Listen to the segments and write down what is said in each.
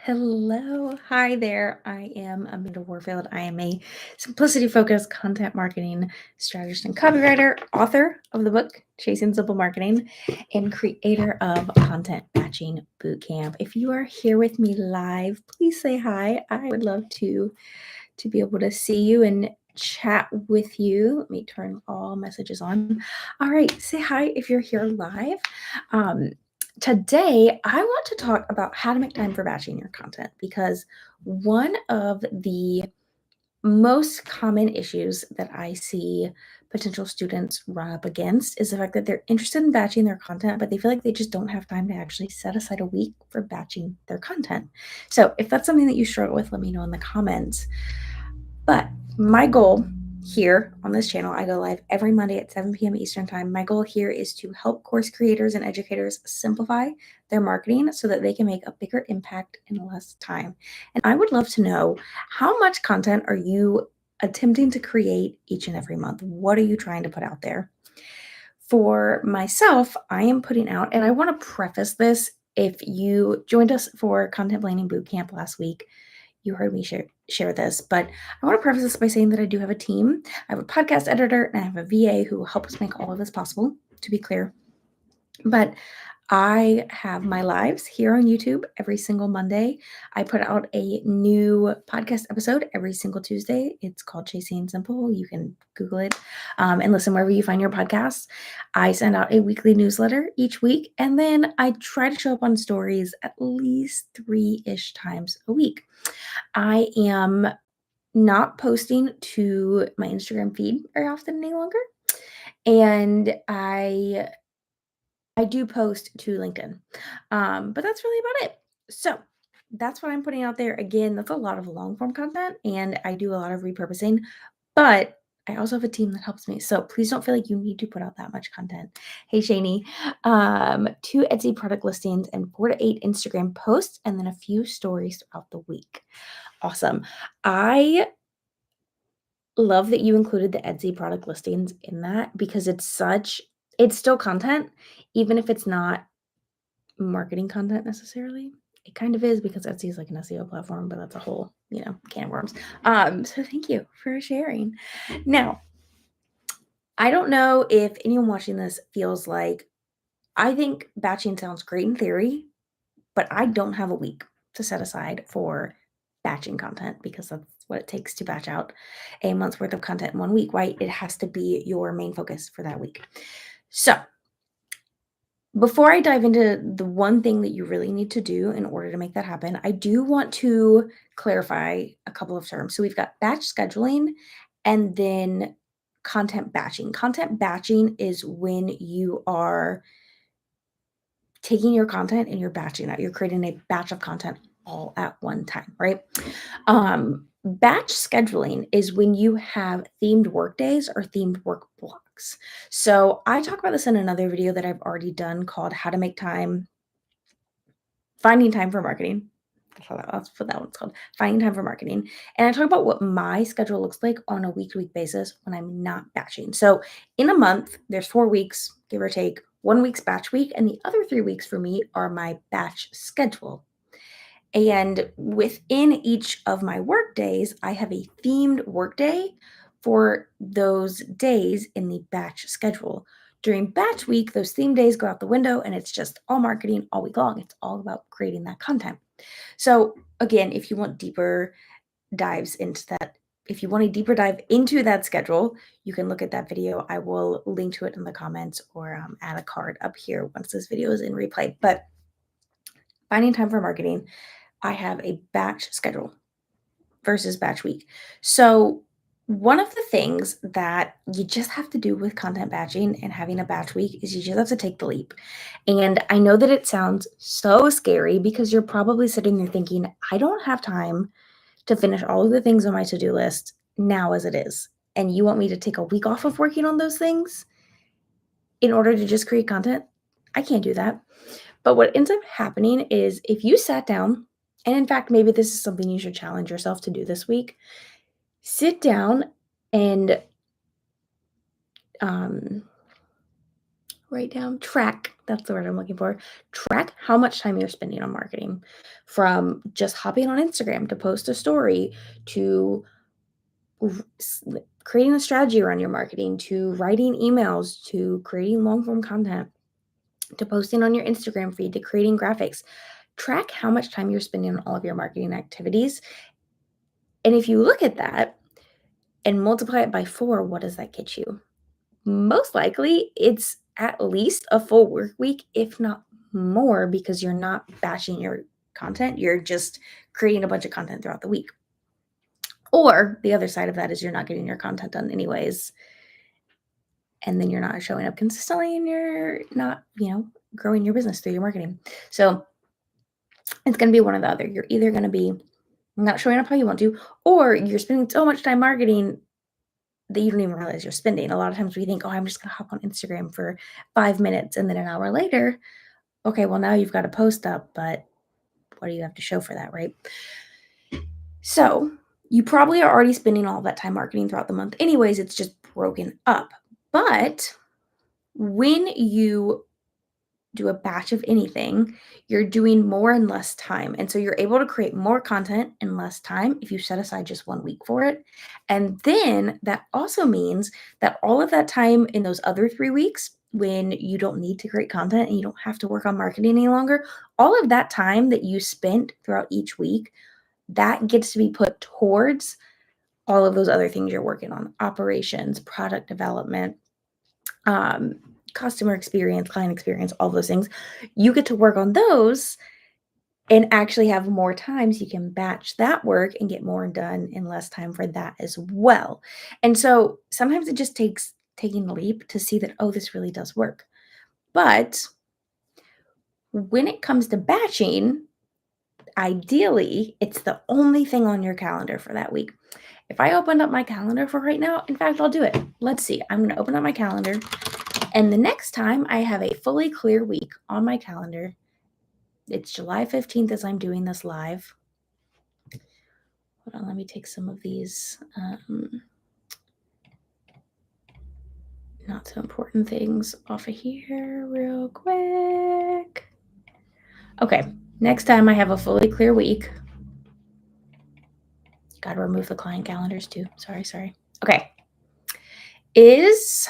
Hello. Hi there. I am Amanda Warfield. I am a simplicity focused content marketing strategist and copywriter, author of the book Chasing Simple Marketing, and creator of Content Batching Bootcamp. If you are here with me live, please say hi. I would love to be able to see you and chat with you. Let me turn all messages on. All right, say hi if you're here live. Today, I want to talk about how to make time for batching your content because one of the most common issues that I see potential students run up against is the fact that they're interested in batching their content, but they feel like they just don't have time to actually set aside a week for batching their content. So, if that's something that you struggle with, let me know in the comments. But my goal here on this channel, I go live every Monday at 7 p.m. Eastern Time. My goal here is to help course creators and educators simplify their marketing so that they can make a bigger impact in less time. And I would love to know, how much content are you attempting to create each and every month? What are you trying to put out there? For myself, I am putting out, and I want to preface this. If you joined us for Content Planning Bootcamp last week, you heard me share this, but I want to preface this by saying that I do have a team. I have a podcast editor and I have a VA who will help us make all of this possible, to be clear. But I have my lives here on YouTube every single Monday. I put out a new podcast episode every single Tuesday. It's called Chasing Simple. You can Google it and listen wherever you find your podcasts. I send out a weekly newsletter each week, and then I try to show up on stories at least 3-ish times a week. I am not posting to my Instagram feed very often any longer, and I do post to LinkedIn, but that's really about it. So that's what I'm putting out there. Again, that's a lot of long form content, and I do a lot of repurposing, but I also have a team that helps me. So please don't feel like you need to put out that much content. Hey, Shani, 2 Etsy product listings and 4 to 8 Instagram posts, and then a few stories throughout the week. Awesome. I love that you included the Etsy product listings in that because it's still content, even if it's not marketing content necessarily. It kind of is because Etsy is like an SEO platform, but that's a whole, can of worms. So thank you for sharing. Now, I don't know if anyone watching this feels like, I think batching sounds great in theory, but I don't have a week to set aside for batching content because that's what it takes to batch out a month's worth of content in 1 week, right? It has to be your main focus for that week. So before I dive into the one thing that you really need to do in order to make that happen, I do want to clarify a couple of terms. So we've got batch scheduling and then content batching. Content batching is when you are taking your content and you're batching that. You're creating a batch of content all at one time, right? Batch scheduling is when you have themed work days or themed work blocks. So I talk about this in another video that I've already done called How to Make Time, Finding Time for Marketing. That's what that one's called, Finding Time for Marketing. And I talk about what my schedule looks like on a week-to-week basis when I'm not batching. So in a month, there's 4 weeks, give or take. 1 week's batch week, and the other 3 weeks for me are my batch schedule. And within each of my work days, I have a themed work day for those days in the batch schedule. During batch week, those theme days go out the window and it's just all marketing all week long. It's all about creating that content. So, again, if you want deeper dives into that, if you want a deeper dive into that schedule, you can look at that video. I will link to it in the comments or add a card up here once this video is in replay. But finding time for marketing, I have a batch schedule versus batch week. So one of the things that you just have to do with content batching and having a batch week is you just have to take the leap. And I know that it sounds so scary because you're probably sitting there thinking, I don't have time to finish all of the things on my to-do list now as it is. And you want me to take a week off of working on those things in order to just create content? I can't do that. But what ends up happening is if you sat down, and in fact, maybe this is something you should challenge yourself to do this week, sit down and Write down, track, that's the word I'm looking for. Track how much time you're spending on marketing, from just hopping on Instagram to post a story, to creating a strategy around your marketing, to writing emails, to creating long form content, to posting on your Instagram feed, to creating graphics. Track how much time you're spending on all of your marketing activities. And if you look at that and multiply it by 4, what does that get you? Most likely, it's at least a full work week, if not more, because you're not batching your content. You're just creating a bunch of content throughout the week. Or the other side of that is you're not getting your content done anyways. And then you're not showing up consistently and you're not, growing your business through your marketing. So it's going to be one or the other. You're either going to be not showing up how you want to, or you're spending so much time marketing that you don't even realize you're spending. A lot of times we think, oh, I'm just going to hop on Instagram for 5 minutes. And then an hour later, okay, well, now you've got a post up, but what do you have to show for that, right? So you probably are already spending all that time marketing throughout the month. Anyways, it's just broken up. But when you do a batch of anything, you're doing more in less time. And so you're able to create more content in less time if you set aside just 1 week for it. And then that also means that all of that time in those other 3 weeks, when you don't need to create content and you don't have to work on marketing any longer, all of that time that you spent throughout each week, that gets to be put towards all of those other things you're working on: operations, product development, um, customer experience, client experience, all those things. You get to work on those and actually have more time so you can batch that work and get more done in less time for that as well. And so sometimes it just takes taking the leap to see that, oh, this really does work. But when it comes to batching, ideally, it's the only thing on your calendar for that week. If I opened up my calendar for right now, in fact, I'll do it. Let's see. I'm going to open up my calendar. And the next time I have a fully clear week on my calendar, it's July 15th as I'm doing this live. Hold on, let me take some of these not so important things off of here real quick. Okay, next time I have a fully clear week. Got to remove the client calendars too. Sorry. Okay. Is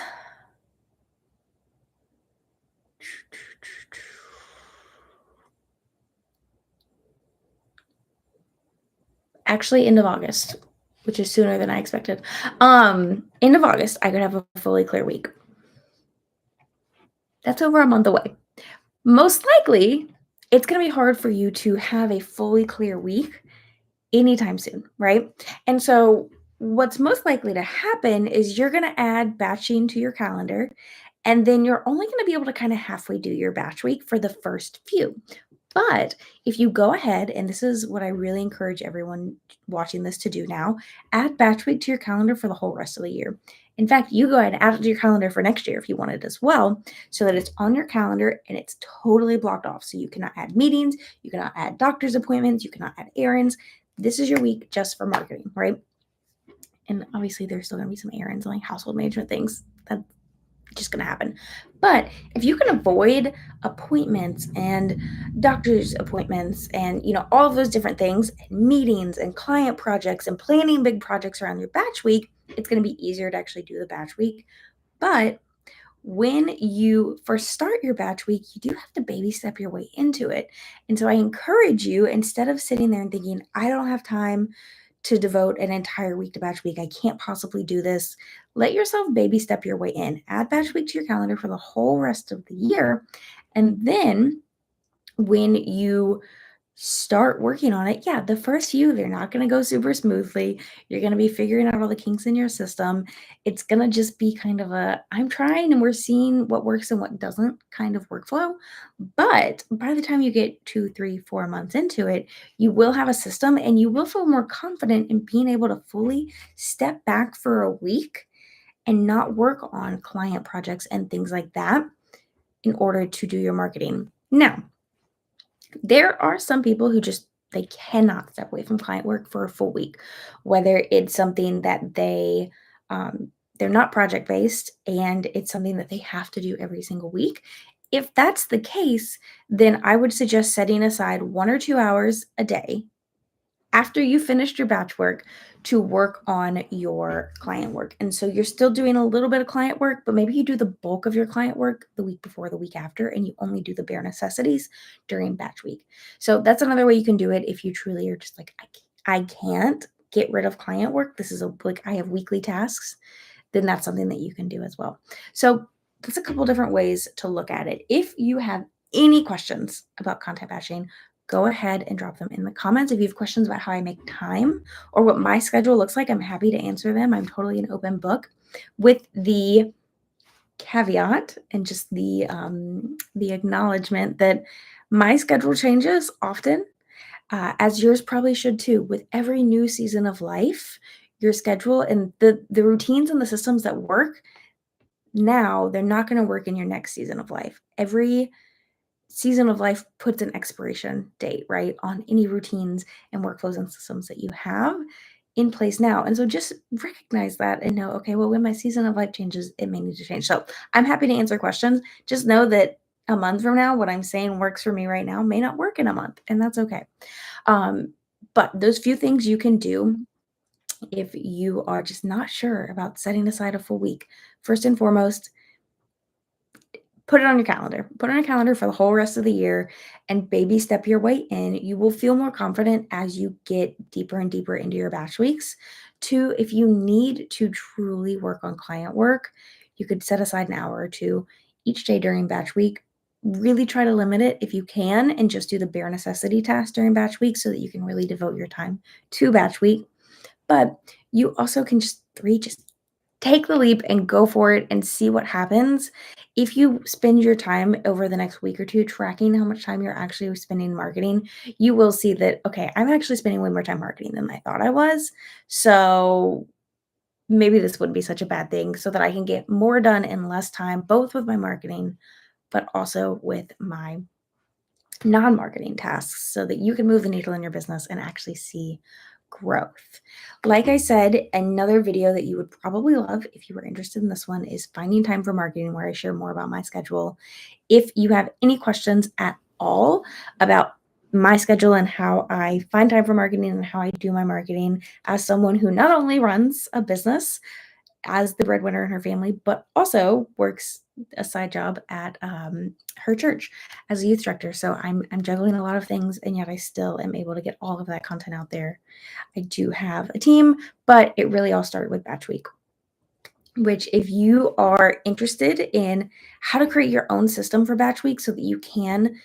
actually end of August, which is sooner than I expected. End of August, I could have a fully clear week. That's over a month away. Most likely, it's going to be hard for you to have a fully clear week anytime soon, right? And so what's most likely to happen is you're going to add batching to your calendar, and then you're only going to be able to kind of halfway do your batch week for the first few. But if you go ahead, and this is what I really encourage everyone watching this to do now, add batch week to your calendar for the whole rest of the year. In fact, you go ahead and add it to your calendar for next year if you want it as well, so that it's on your calendar and it's totally blocked off. So you cannot add meetings, you cannot add doctor's appointments, you cannot add errands. This is your week just for marketing, right? And obviously there's still going to be some errands and like household management things. That's just going to happen. But if you can avoid appointments and doctor's appointments and, all of those different things, and meetings and client projects and planning big projects around your batch week, it's going to be easier to actually do the batch week. But when you first start your batch week, you do have to baby step your way into it. And so I encourage you, instead of sitting there and thinking, I don't have time to devote an entire week to batch week, I can't possibly do this, let yourself baby step your way in. Add batch week to your calendar for the whole rest of the year. And then when you start working on it, the first few, they're not going to go super smoothly. You're going to be figuring out all the kinks in your system. It's going to just be kind of I'm trying and we're seeing what works and what doesn't kind of workflow. But by the time you get 2, 3, 4 months into it, you will have a system and you will feel more confident in being able to fully step back for a week and not work on client projects and things like that in order to do your marketing. Now, there are some people who they cannot step away from client work for a full week, whether it's something that they they're not project-based, and it's something that they have to do every single week. If that's the case, then I would suggest setting aside 1 or 2 hours a day after you finished your batch work to work on your client work. And so you're still doing a little bit of client work, but maybe you do the bulk of your client work the week before, the week after, and you only do the bare necessities during batch week. So that's another way you can do it if you truly are just like, I can't get rid of client work. This is like, I have weekly tasks, then that's something that you can do as well. So that's a couple different ways to look at it. If you have any questions about content batching, go ahead and drop them in the comments. If you have questions about how I make time or what my schedule looks like, I'm happy to answer them. I'm totally an open book, with the caveat and just the acknowledgement that my schedule changes often, as yours probably should too. With every new season of life, your schedule and the routines and the systems that work now, they're not going to work in your next season of life. Every season of life puts an expiration date, right, on any routines and workflows and systems that you have in place now. And so just recognize that and know, okay, well, when my season of life changes, it may need to change. So I'm happy to answer questions. Just know that a month from now, what I'm saying works for me right now may not work in a month, and that's okay. But those few things you can do if you are just not sure about setting aside a full week. First and foremost, put it on your calendar. Put it on your calendar for the whole rest of the year and baby step your way in. You will feel more confident as you get deeper and deeper into your batch weeks. Two, if you need to truly work on client work, you could set aside an hour or two each day during batch week. Really try to limit it if you can and just do the bare necessity tasks during batch week so that you can really devote your time to batch week. But you also can just take the leap and go for it and see what happens. If you spend your time over the next week or two tracking how much time you're actually spending marketing, you will see that, okay, I'm actually spending way more time marketing than I thought I was. So maybe this wouldn't be such a bad thing, so that I can get more done in less time, both with my marketing, but also with my non-marketing tasks, so that you can move the needle in your business and actually see growth. Like I said, another video that you would probably love if you were interested in this one is Finding Time for Marketing, where I share more about my schedule. If you have any questions at all about my schedule and how I find time for marketing and how I do my marketing as someone who not only runs a business as the breadwinner in her family, but also works a side job at her church as a youth director. So I'm juggling a lot of things, and yet I still am able to get all of that content out there. I do have a team, but it really all started with Batch Week, which, if you are interested in how to create your own system for Batch Week so that you can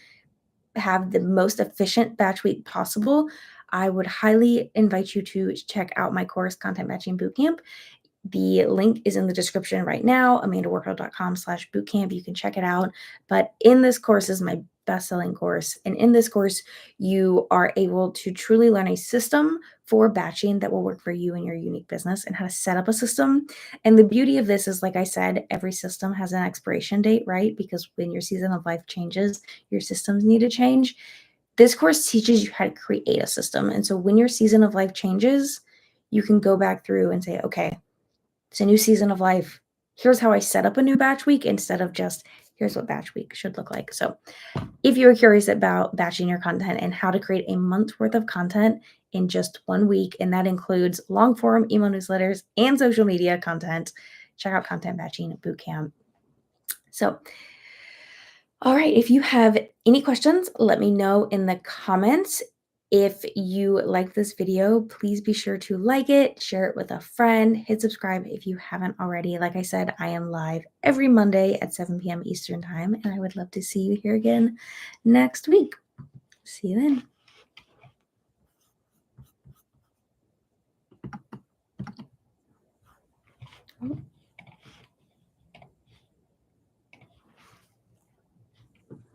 have the most efficient batch week possible, I would highly invite you to check out my course, Content Batching Bootcamp. The link is in the description right now, amandawarfield.com/bootcamp. You can check it out. But in this course is my best-selling course. And in this course, you are able to truly learn a system for batching that will work for you and your unique business, and how to set up a system. And the beauty of this is, like I said, every system has an expiration date, right? Because when your season of life changes, your systems need to change. This course teaches you how to create a system. And so when your season of life changes, you can go back through and say, okay, it's a new season of life. Here's how I set up a new batch week, instead of just here's what batch week should look like. So if you're curious about batching your content and how to create a month's worth of content in just 1 week, and that includes long form email newsletters and social media content, check out Content Batching Bootcamp. So, all right, if you have any questions, let me know in the comments. If you like this video, please be sure to like it, share it with a friend, hit subscribe if you haven't already. Like I said, I am live every Monday at 7 p.m. Eastern Time, and I would love to see you here again next week. See you then.